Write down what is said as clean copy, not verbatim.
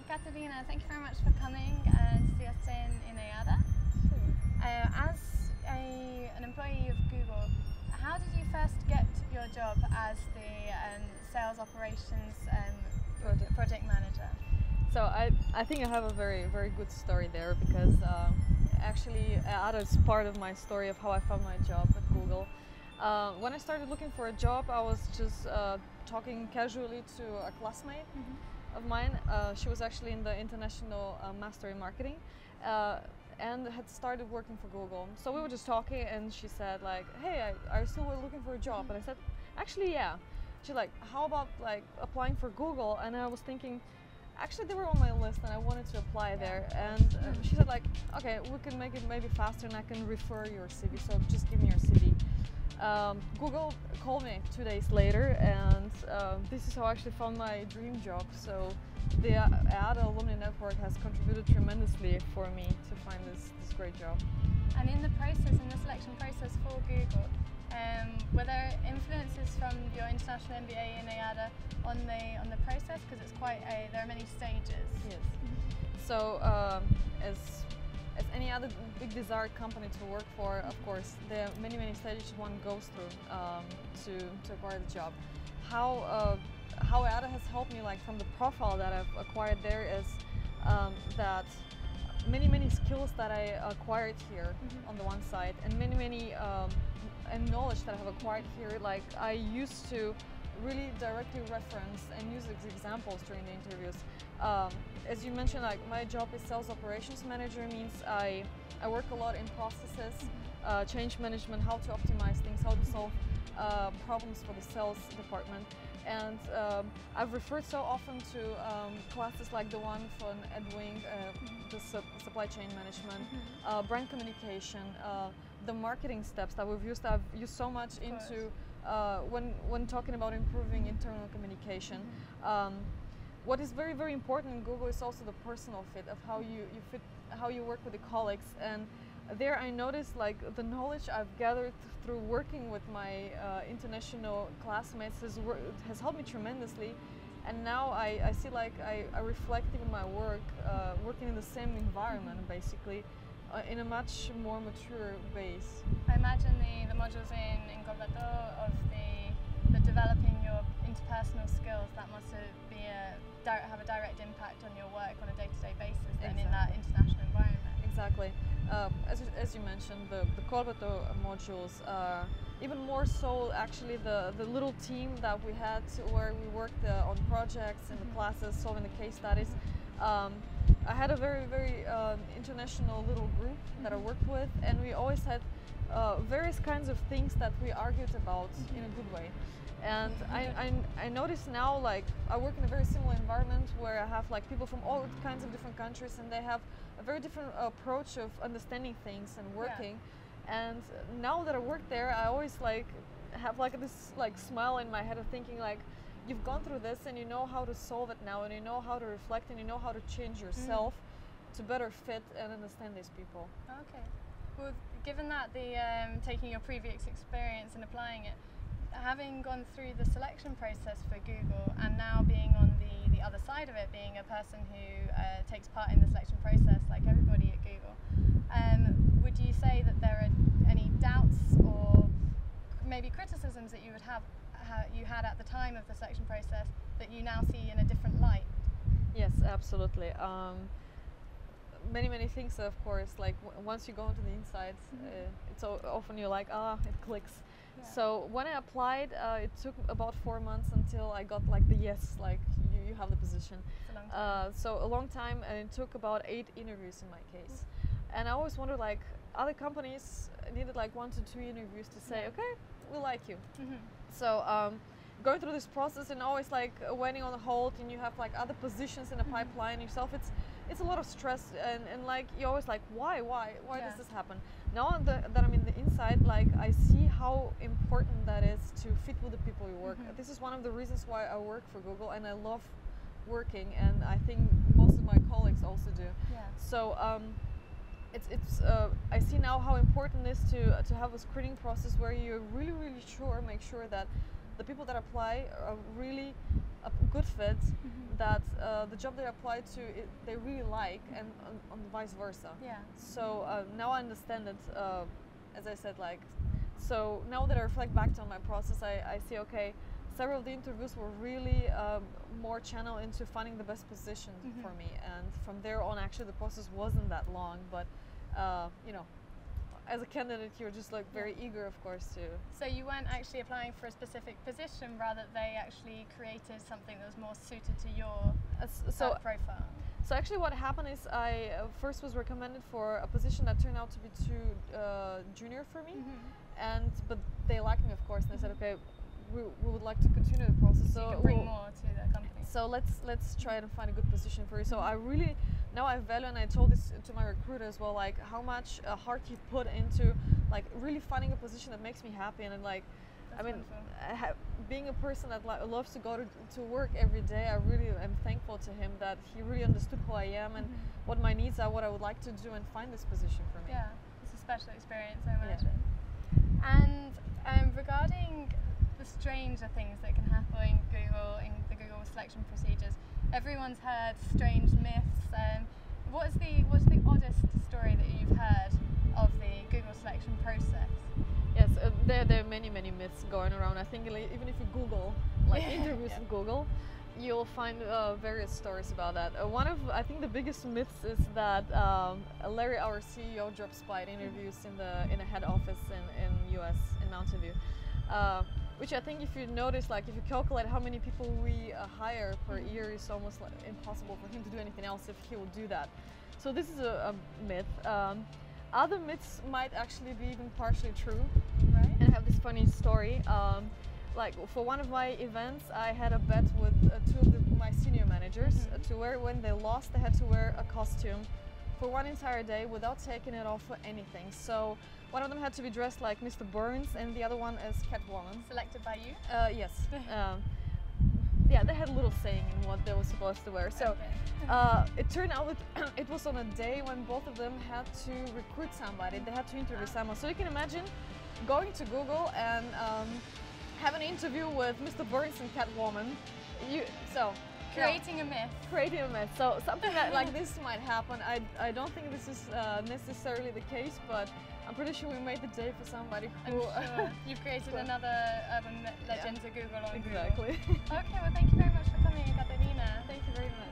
Katerina, thank you very much for coming and to see us today in EADA. As an employee of Google, how did you first get your job as the sales operations project manager? So I think I have a very good story there, because actually EADA is part of my story of how I found my job at Google. When I started looking for a job, I was just talking casually to a classmate of mine. She was actually in the international master in marketing and had started working for Google. So we were just talking, and she said like, "Hey, are you still looking for a job?" And I said, "Actually, yeah." She's like, "How about like applying for Google?" And I was thinking, actually they were on my list and I wanted to apply there. And she said like, "Okay, we can make it maybe faster and I can refer your CV, so just give me your CV." Google called me 2 days later, and this is how I actually found my dream job. So the EADA Alumni Network has contributed tremendously for me to find this great job. And in the selection process for Google, were there influences from your international MBA in EADA on the process? Because it's there are many stages. Yes. So as any other big desired company to work for, of course, there are many stages one goes through to acquire the job. How EADA has helped me, like from the profile that I've acquired there, is that many skills that I acquired here on the one side, and many and knowledge that I have acquired here, like I used to really directly reference and use as examples during the interviews. As you mentioned, like my job is sales operations manager, means I work a lot in processes, change management, how to optimize things, how to solve problems for the sales department. And I've referred so often to classes like the one from Edwing, the supply chain management, brand communication, the marketing steps that I've used so much into when talking about improving internal communication. What is very important in Google is also the personal fit of how you fit, how you work with the colleagues. And there I noticed like the knowledge I've gathered through working with my international classmates has helped me tremendously. And now I see like I reflect in my work, working in the same environment basically, in a much more mature base. I imagine the modules in Goverdo of the developing your interpersonal skills, that must have a direct impact on your work on a day-to-day basis then. Exactly. In that international environment. Exactly. As you mentioned, the Goverdo modules, even more so actually the little team that we had where we worked on projects in the classes, solving the case studies. I had a very international little group that I worked with, and we always had various kinds of things that we argued about in a good way. And I notice now, like I work in a very similar environment where I have like people from all kinds of different countries, and they have a very different approach of understanding things and working. Yeah. And now that I work there, I always like have like this like smile in my head of thinking like, you've gone through this and you know how to solve it now, and you know how to reflect, and you know how to change yourself to better fit and understand these people. Okay. Well, given that taking your previous experience and applying it, having gone through the selection process for Google, and now being on the other side of it, being a person who takes part in the selection process like everybody at Google, would you say that there are any doubts or maybe criticisms that you had at the time of the selection process that you now see in a different light? Yes, absolutely. Many things, of course, like once you go into the insides, it's so often you're like, it clicks. Yeah. So when I applied, it took about 4 months until I got like the yes, like you have the position. It's a long time. So a long time, and it took about 8 interviews in my case. And I always wondered, like, other companies needed like 1 to 2 interviews to say, okay, we like you. So going through this process and always like waiting on hold, and you have like other positions in the pipeline yourself, it's a lot of stress, and like you're always like, why does this happen? Now that I'm in the inside, like I see how important that is to fit with the people you work. This is one of the reasons why I work for Google, and I love working, and I think most of my colleagues also do. Yeah. So I see now how important it is to have a screening process where you're really sure, make sure that the people that apply are really a good fit, that the job they apply to they really like, and on vice versa. Yeah. So now I understand it, as I said, like, so now that I reflect back on my process, I see, okay, several of the interviews were really more channeled into finding the best position for me, and from there on, actually, the process wasn't that long, but you know, as a candidate, you're just like very eager, of course, to. So you weren't actually applying for a specific position, rather they actually created something that was more suited to your profile. So actually what happened is I first was recommended for a position that turned out to be too junior for me, but they liked me, of course, and they said, okay, we would like to continue the process. So you can bring more to the company. So let's try and find a good position for you. So I really, now I value, and I told this to my recruiter as well, like how much heart you put into like really finding a position that makes me happy, and like, that's I mean, being a person that loves to go to work every day, I really am thankful to him that he really understood who I am and what my needs are, what I would like to do, and find this position for me. Yeah, it's a special experience, I imagine. And regarding the stranger things that can happen in the Google selection procedures, everyone's heard strange myths. What's the oddest story that you've heard of the Google selection process? Yes, there are many myths going around. I think even if you Google like interviews in Google, you'll find various stories about that. One of, I think, the biggest myths is that Larry, our CEO, drops by at interviews in a head office in US, in Mountain View. Which I think, if you notice, like if you calculate how many people we hire per year, it's almost like impossible for him to do anything else if he will do that. So this is a myth. Other myths might actually be even partially true. Right. And I have this funny story. Like for one of my events, I had a bet with two of my senior managers to wear, when they lost, they had to wear a costume for one entire day without taking it off for anything. So one of them had to be dressed like Mr. Burns, and the other one as Catwoman. Selected by you? Yes. Yeah, they had a little saying in what they were supposed to wear. So it turned out that it was on a day when both of them had to recruit somebody. They had to interview someone. So you can imagine going to Google and have an interview with Mr. Burns and Catwoman. Creating a myth. Creating a myth. So something that like this might happen. I don't think this is necessarily the case, but I'm pretty sure we made the day for somebody who... I'm sure. You've created another urban legend to Google on Exactly. Google. Okay, well thank you very much for coming, Katarina. Thank you very much.